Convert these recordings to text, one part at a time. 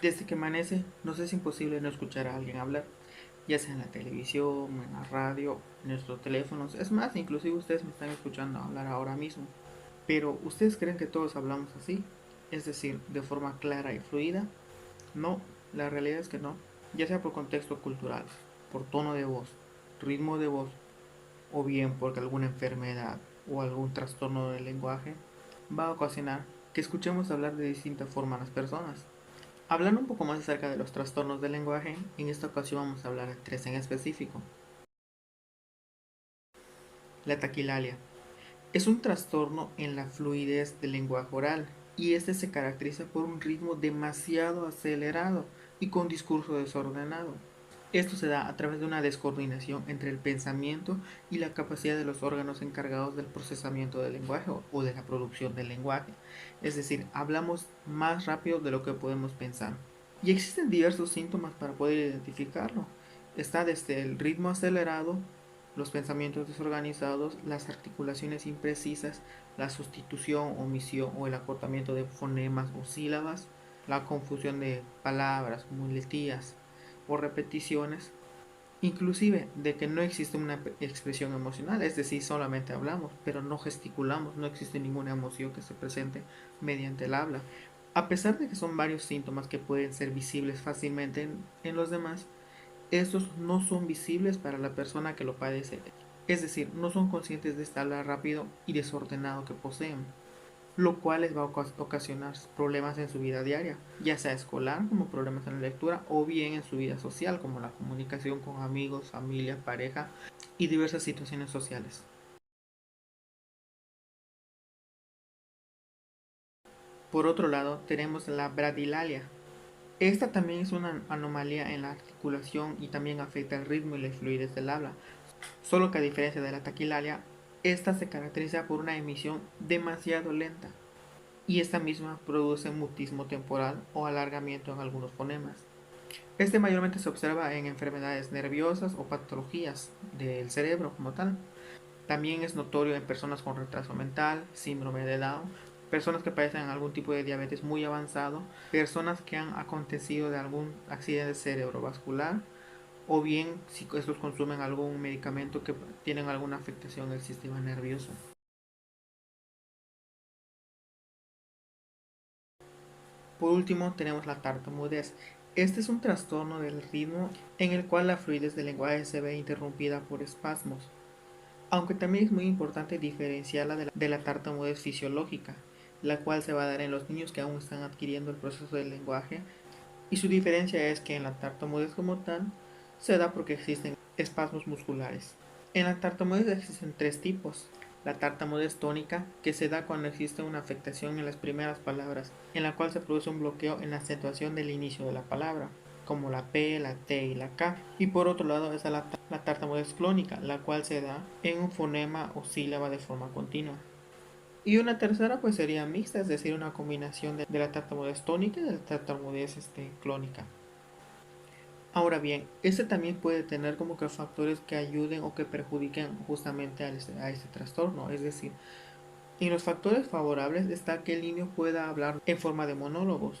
Desde que amanece, nos es imposible no escuchar a alguien hablar, ya sea en la televisión, en la radio, en nuestros teléfonos. Es más, inclusive ustedes me están escuchando hablar ahora mismo. Pero, ¿ustedes creen que todos hablamos así? Es decir, de forma clara y fluida. No, la realidad es que no. Ya sea por contexto cultural, por tono de voz, ritmo de voz, o bien porque alguna enfermedad o algún trastorno del lenguaje va a ocasionar que escuchemos hablar de distinta forma a las personas. Hablando un poco más acerca de los trastornos del lenguaje, en esta ocasión vamos a hablar de tres en específico. La taquilalia es un trastorno en la fluidez del lenguaje oral y este se caracteriza por un ritmo demasiado acelerado y con discurso desordenado. Esto se da a través de una descoordinación entre el pensamiento y la capacidad de los órganos encargados del procesamiento del lenguaje o de la producción del lenguaje. Es decir, hablamos más rápido de lo que podemos pensar. Y existen diversos síntomas para poder identificarlo. Está desde el ritmo acelerado, los pensamientos desorganizados, las articulaciones imprecisas, la sustitución, omisión o el acortamiento de fonemas o sílabas, la confusión de palabras, muletillas o repeticiones, inclusive de que no existe una expresión emocional, es decir, solamente hablamos, pero no gesticulamos, no existe ninguna emoción que se presente mediante el habla. A pesar de que son varios síntomas que pueden ser visibles fácilmente en los demás, estos no son visibles para la persona que lo padece, es decir, no son conscientes de este hablar rápido y desordenado que poseen, lo cual les va a ocasionar problemas en su vida diaria, ya sea escolar, como problemas en la lectura, o bien en su vida social, como la comunicación con amigos, familia, pareja y diversas situaciones sociales. Por otro lado, tenemos la bradilalia. Esta también es una anomalía en la articulación y también afecta el ritmo y la fluidez del habla, solo que a diferencia de la taquilalia, esta se caracteriza por una emisión demasiado lenta y esta misma produce mutismo temporal o alargamiento en algunos fonemas. Este mayormente se observa en enfermedades nerviosas o patologías del cerebro como tal. También es notorio en personas con retraso mental, síndrome de Down, personas que padecen algún tipo de diabetes muy avanzado, personas que han acontecido de algún accidente cerebrovascular o bien si estos consumen algún medicamento que tienen alguna afectación del sistema nervioso. Por último, tenemos la tartamudez. Este es un trastorno del ritmo en el cual la fluidez del lenguaje se ve interrumpida por espasmos, aunque también es muy importante diferenciarla de la tartamudez fisiológica, la cual se va a dar en los niños que aún están adquiriendo el proceso del lenguaje, y su diferencia es que en la tartamudez como tal se da porque existen espasmos musculares. En la tartamudez existen tres tipos. La tartamudez tónica, que se da cuando existe una afectación en las primeras palabras, en la cual se produce un bloqueo en la acentuación del inicio de la palabra, como la P, la T y la K. Y por otro lado está la tartamudez clónica, la cual se da en un fonema o sílaba de forma continua. Y una tercera pues sería mixta, es decir, una combinación de la tartamudez tónica y de la tartamudez clónica. Ahora bien, este también puede tener como que factores que ayuden o que perjudiquen justamente a este trastorno. Es decir, en los factores favorables está que el niño pueda hablar en forma de monólogos,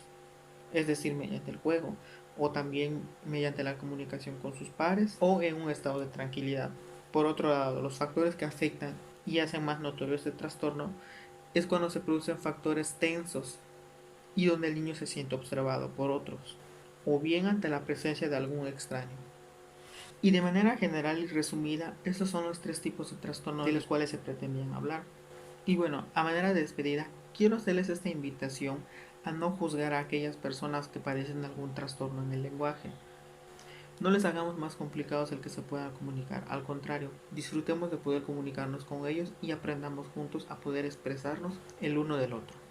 es decir, mediante el juego, o también mediante la comunicación con sus pares o en un estado de tranquilidad. Por otro lado, los factores que afectan y hacen más notorio este trastorno es cuando se producen factores tensos y donde el niño se siente observado por otros, o bien ante la presencia de algún extraño. Y de manera general y resumida, estos son los tres tipos de trastornos de los cuales se pretendían hablar. Y bueno, a manera de despedida, quiero hacerles esta invitación a no juzgar a aquellas personas que padecen algún trastorno en el lenguaje. No les hagamos más complicados el que se puedan comunicar, al contrario, disfrutemos de poder comunicarnos con ellos y aprendamos juntos a poder expresarnos el uno del otro.